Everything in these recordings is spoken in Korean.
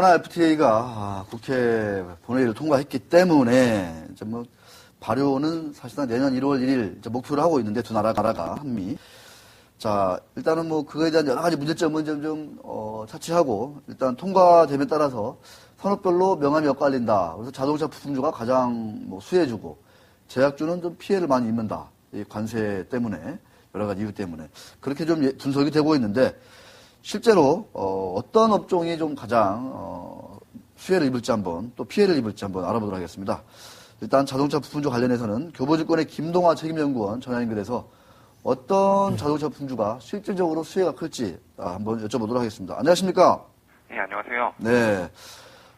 어쨌거나 FTA가 국회 본회의를 통과했기 때문에 이제 뭐 발효는 사실상 내년 1월 1일 이제 목표를 하고 있는데 두 나라가 한미. 자, 일단은 뭐 그거에 대한 여러 가지 문제점은 좀 차치하고 일단 통과됨에 따라서 산업별로 명암이 엇갈린다. 그래서 자동차 부품주가 가장 뭐 수혜주고 제약주는 좀 피해를 많이 입는다. 이 관세 때문에 여러 가지 이유 때문에 그렇게 좀 분석이 되고 있는데 실제로 어떤 업종이 좀 가장 수혜를 입을지 한번 또 피해를 입을지 한번 알아보도록 하겠습니다. 일단 자동차 부품주 관련해서는 교보증권의 김동화 책임연구원 전화 연결해서 어떤 자동차 부품주가 실질적으로 수혜가 클지 한번 여쭤보도록 하겠습니다. 안녕하십니까? 네, 안녕하세요. 네.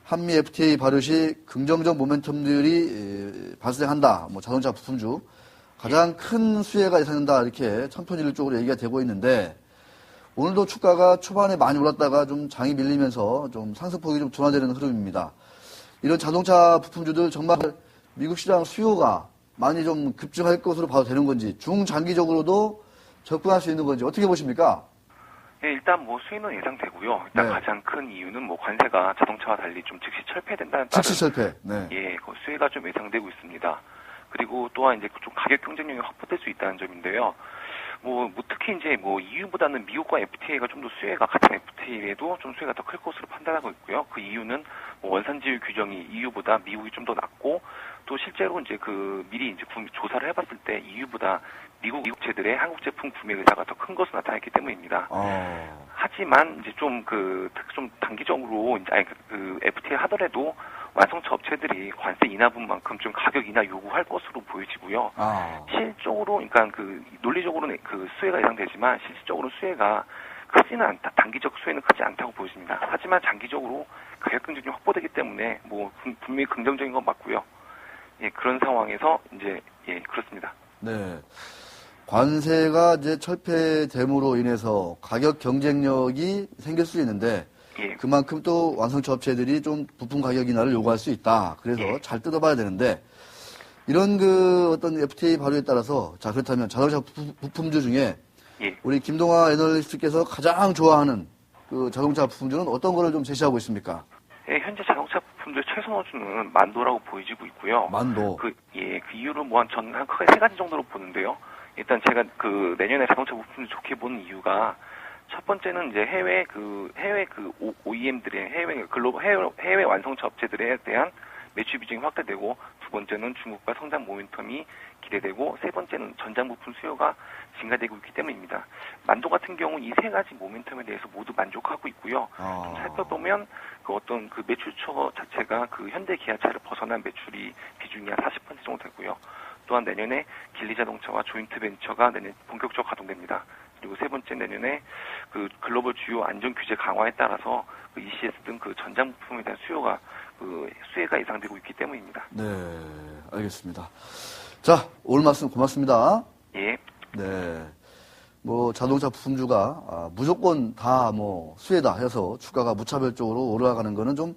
한미 FTA 발효 시 긍정적 모멘텀들이 발생한다. 뭐 자동차 부품주 가장 큰 수혜가 예상된다. 이렇게 천편일률적으로 얘기가 되고 있는데 오늘도 주가가 초반에 많이 올랐다가 좀 장이 밀리면서 좀 상승폭이 좀 둔화되는 흐름입니다. 이런 자동차 부품주들 정말 미국 시장 수요가 많이 좀 급증할 것으로 봐도 되는 건지 중장기적으로도 접근할 수 있는 건지 어떻게 보십니까? 네, 일단 뭐 수혜는 예상되고요. 일단 네. 가장 큰 이유는 뭐 관세가 자동차와 달리 좀 즉시 철폐된다는 따른 즉시 철폐. 네. 예, 그 수혜가 좀 예상되고 있습니다. 그리고 또한 이제 좀 가격 경쟁력이 확보될 수 있다는 점인데요. 뭐 특히 이제 뭐 EU보다는 미국과 FTA가 좀 더 수혜가 같은 FTA에도 좀 수혜가 더 클 것으로 판단하고 있고요. 그 이유는 뭐 원산지율 규정이 EU보다 미국이 좀 더 낮고 또 실제로 이제 그 미리 이제 조사를 해봤을 때 EU보다 미국 업체들의 한국 제품 구매 의사가 더 큰 것으로 나타났기 때문입니다. 하지만 이제 좀 단기적으로 이제 그 FTA 하더라도 완성차 업체들이 관세 인하분만큼 좀 가격 인하 요구할 것으로 보여지고요. 실질적으로, 그러니까 그 논리적으로는 그 수혜가 예상되지만 실질적으로 수혜가 크지는 않다. 단기적 수혜는 크지 않다고 보여집니다. 하지만 장기적으로 가격 경쟁이 확보되기 때문에 뭐 분명히 긍정적인 건 맞고요. 예, 그런 상황에서 이제 예, 그렇습니다. 네. 관세가 이제 철폐됨으로 인해서 가격 경쟁력이 생길 수 있는데 예. 그만큼 또 완성차 업체들이 좀 부품 가격 인하를 요구할 수 있다. 그래서 예. 잘 뜯어봐야 되는데 이런 그 어떤 FTA 발효에 따라서 자 그렇다면 자동차 부품주 중에 예. 우리 김동화 애널리스트께서 가장 좋아하는 그 자동차 부품주는 어떤 거를 좀 제시하고 있습니까? 예, 현재 자동차 부품들 최선호주는 만도라고 보여지고 있고요. 만도. 그 이유를 뭐 한 크게 세 가지 정도로 보는데요. 일단 제가 그 내년에 자동차 부품을 좋게 보는 이유가 첫 번째는 이제 해외 OEM들의 해외 완성차 업체들에 대한 매출 비중이 확대되고 두 번째는 중국과 성장 모멘텀이 기대되고 세 번째는 전장 부품 수요가 증가되고 있기 때문입니다. 만도 같은 경우 이 세 가지 모멘텀에 대해서 모두 만족하고 있고요. 좀 살펴보면 그 어떤 그 매출처 자체가 그 현대 기아차를 벗어난 매출이 비중이 한 40% 정도 되고요. 또한 내년에 길리 자동차와 조인트 벤처가 내년 본격적으로 가동됩니다. 그리고 세 번째 내년에 그 글로벌 주요 안전 규제 강화에 따라서 그 ECS 등 그 전장 부품에 대한 수혜가 예상되고 있기 때문입니다. 네, 알겠습니다. 자, 오늘 말씀 고맙습니다. 예. 네. 뭐 자동차 부품주가 무조건 다 뭐 수혜다 해서 주가가 무차별적으로 올라가는 거는 좀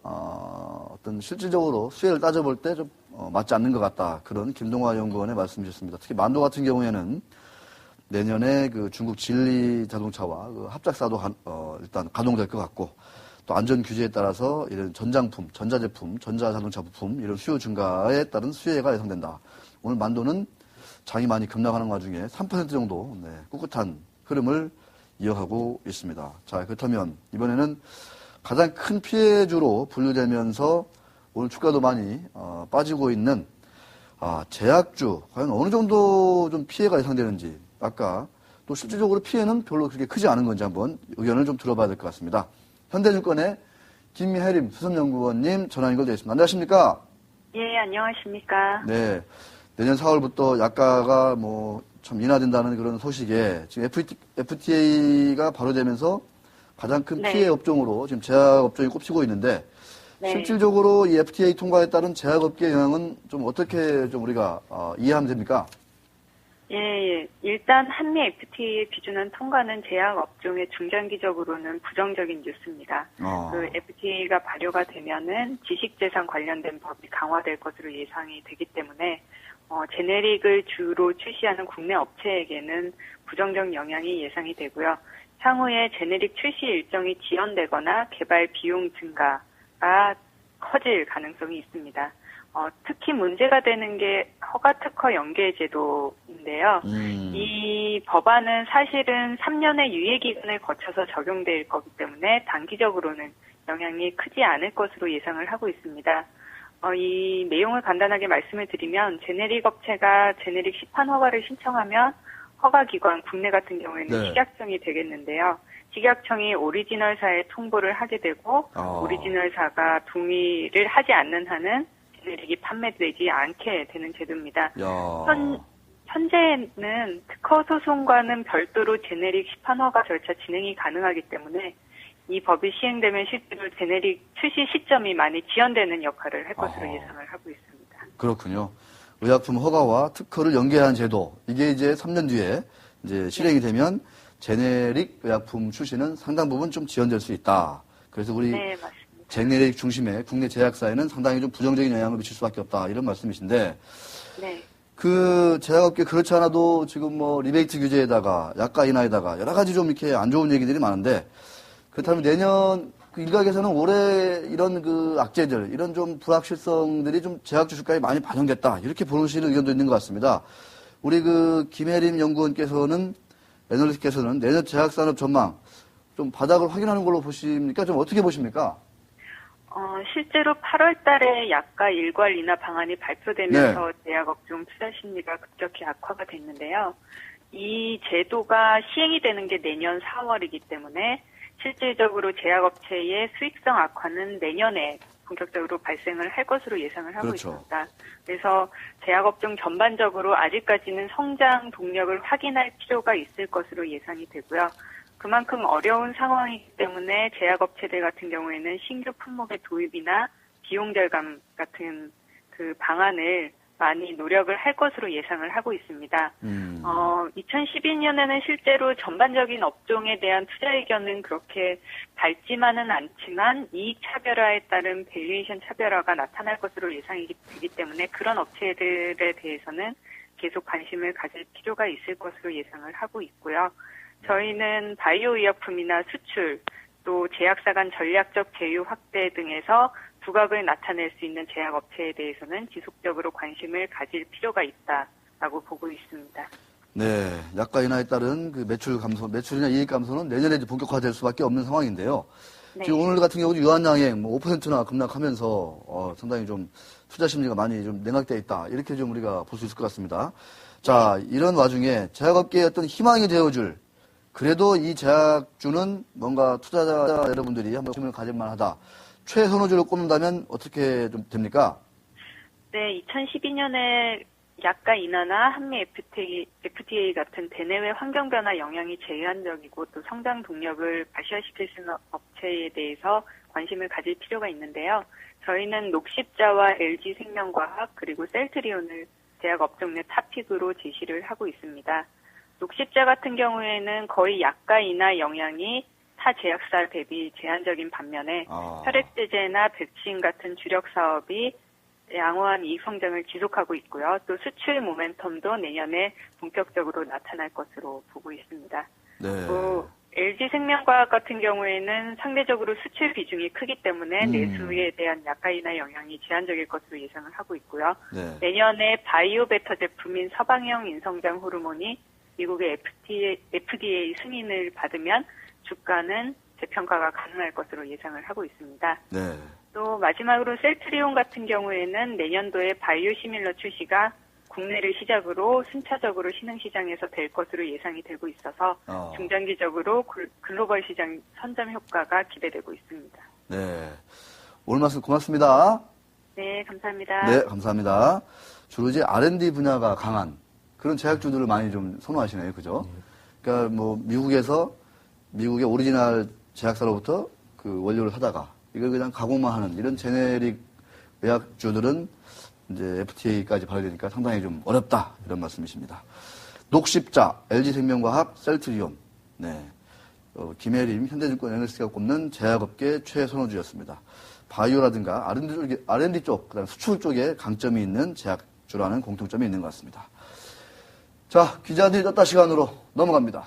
어떤 실질적으로 수혜를 따져볼 때 좀 맞지 않는 것 같다. 그런 김동화 연구원의 말씀이셨습니다. 특히 만도 같은 경우에는 내년에 그 중국 진리 자동차와 그 합작사도 일단 가동될 것 같고 또 안전 규제에 따라서 이런 전장품, 전자제품, 전자자동차 부품 이런 수요 증가에 따른 수혜가 예상된다. 오늘 만도는 장이 많이 급락하는 와중에 3% 정도 꿋꿋한 흐름을 이어가고 있습니다. 자, 그렇다면 이번에는 가장 큰 피해주로 분류되면서 오늘 주가도 많이 빠지고 있는 제약주 과연 어느 정도 좀 피해가 예상되는지 아까 또 실질적으로 피해는 별로 그렇게 크지 않은 건지 한번 의견을 좀 들어봐야 될 것 같습니다. 현대증권의 김혜림 수석연구원님 전화 연결되어 있습니다. 안녕하십니까? 예, 안녕하십니까? 네. 내년 4월부터 약가가 뭐 참 인하된다는 그런 소식에 지금 FTA가 발효되면서 가장 큰 피해 업종으로 지금 제약업종이 꼽히고 있는데 실질적으로 이 FTA 통과에 따른 제약업계 영향은 좀 어떻게 좀 우리가 이해하면 됩니까? 예. 일단 한미 FTA 비준안 통과는 제약 업종의 중장기적으로는 부정적인 뉴스입니다. 그 FTA가 발효가 되면은 지식재산 관련된 법이 강화될 것으로 예상이 되기 때문에 제네릭을 주로 출시하는 국내 업체에게는 부정적 영향이 예상이 되고요. 향후에 제네릭 출시 일정이 지연되거나 개발 비용 증가가 커질 가능성이 있습니다. 특히 문제가 되는 게 허가 특허 연계 제도인데요. 이 법안은 사실은 3년의 유예 기간을 거쳐서 적용될 거기 때문에 단기적으로는 영향이 크지 않을 것으로 예상을 하고 있습니다. 이 내용을 간단하게 말씀을 드리면 제네릭 업체가 제네릭 시판 허가를 신청하면 허가기관 국내 같은 경우에는 식약청이 되겠는데요. 식약청이 오리지널사에 통보를 하게 되고 오리지널사가 동의를 하지 않는 한은 제네릭이 판매되지 않게 되는 제도입니다. 현재는 특허 소송과는 별도로 제네릭 시판 허가 절차 진행이 가능하기 때문에 이 법이 시행되면 실제로 제네릭 출시 시점이 많이 지연되는 역할을 할 것으로 예상을 하고 있습니다. 그렇군요. 의약품 허가와 특허를 연계한 제도, 이게 이제 3년 뒤에 이제 실행이 되면 제네릭 의약품 출시는 상당 부분 좀 지연될 수 있다. 그래서 우리 제네릭 중심의 국내 제약사에는 상당히 좀 부정적인 영향을 미칠 수밖에 없다. 이런 말씀이신데, 그 제약업계 그렇지 않아도 지금 뭐 리베이트 규제에다가 약가 인하에다가 여러 가지 좀 이렇게 안 좋은 얘기들이 많은데, 그렇다면 내년 그 일각에서는 올해 이런 그 악재들, 이런 좀 불확실성들이 좀 제약주 주가에 많이 반영됐다. 이렇게 보시는 의견도 있는 것 같습니다. 우리 그 김혜림 연구원께서는, 애널리스트께서는 내년 제약산업 전망 좀 바닥을 확인하는 걸로 보십니까? 좀 어떻게 보십니까? 실제로 8월 달에 약가 일괄 인하 방안이 발표되면서 제약업종 투자 심리가 급격히 악화가 됐는데요. 이 제도가 시행이 되는 게 내년 4월이기 때문에 실질적으로 제약업체의 수익성 악화는 내년에 본격적으로 발생을 할 것으로 예상을 하고 있습니다. 그래서 제약업종 전반적으로 아직까지는 성장 동력을 확인할 필요가 있을 것으로 예상이 되고요. 그만큼 어려운 상황이기 때문에 제약업체들 같은 경우에는 신규 품목의 도입이나 비용 절감 같은 그 방안을 많이 노력을 할 것으로 예상을 하고 있습니다. 2012년에는 실제로 전반적인 업종에 대한 투자 의견은 그렇게 밝지만은 않지만 이익 차별화에 따른 밸류에이션 차별화가 나타날 것으로 예상이 되기 때문에 그런 업체들에 대해서는 계속 관심을 가질 필요가 있을 것으로 예상을 하고 있고요. 저희는 바이오 의약품이나 수출, 또 제약사 간 전략적 제휴 확대 등에서 두각을 나타낼 수 있는 제약업체에 대해서는 지속적으로 관심을 가질 필요가 있다라고 보고 있습니다. 네, 약가 인하에 따른 그 매출 감소, 매출이나 이익 감소는 내년에 이제 본격화될 수밖에 없는 상황인데요. 지금 오늘 같은 경우도 유한양행 5%나 급락하면서 상당히 좀 투자 심리가 많이 좀 냉각되어 있다. 이렇게 좀 우리가 볼 수 있을 것 같습니다. 자, 이런 와중에 제약업계의 어떤 희망이 되어줄, 그래도 이 제약주는 뭔가 투자자 여러분들이 한번 관심을 가질 만하다. 최선호주를 꼽는다면 어떻게 좀 됩니까? 네, 2012년에 약가 인하나 한미 FTA 같은 대내외 환경 변화 영향이 제한적이고 또 성장 동력을 가시화시킬 수 있는 업체에 대해서 관심을 가질 필요가 있는데요. 저희는 녹십자와 LG생명과학 그리고 셀트리온을 제약 업종 내 탑픽으로 제시를 하고 있습니다. 녹십자 같은 경우에는 거의 약가 인하 영향이 타 제약사 대비 제한적인 반면에 혈액제제나 백신 같은 주력 사업이 양호한 이익 성장을 지속하고 있고요. 또 수출 모멘텀도 내년에 본격적으로 나타날 것으로 보고 있습니다. 또 LG생명과학 같은 경우에는 상대적으로 수출 비중이 크기 때문에 내수에 대한 약가 인하 영향이 제한적일 것으로 예상을 하고 있고요. 내년에 바이오 베터 제품인 서방형 인성장 호르몬이 미국의 FDA 승인을 받으면 주가는 재평가가 가능할 것으로 예상을 하고 있습니다. 또 마지막으로 셀트리온 같은 경우에는 내년도에 바이오 시밀러 출시가 국내를 시작으로 순차적으로 신흥시장에서 될 것으로 예상이 되고 있어서 중장기적으로 글로벌 시장 선점 효과가 기대되고 있습니다. 네, 오늘 말씀 고맙습니다. 네, 감사합니다. 네, 감사합니다. 주로 이제 R&D 분야가 강한 그런 제약주들을 많이 좀 선호하시네요, 그죠? 그러니까 뭐 미국의 오리지널 제약사로부터 그 원료를 사다가 이걸 그냥 가공만 하는 이런 제네릭 의약주들은 이제 FTA까지 봐야 되니까 상당히 좀 어렵다 이런 말씀이십니다. 녹십자, LG생명과학, 셀트리온, 네, 김혜림 현대증권 애널리스트가 꼽는 제약업계 최선호주였습니다. 바이오라든가 R&D 쪽, 그다음 수출 쪽에 강점이 있는 제약주라는 공통점이 있는 것 같습니다. 자, 기자들이 떴다 시간으로 넘어갑니다.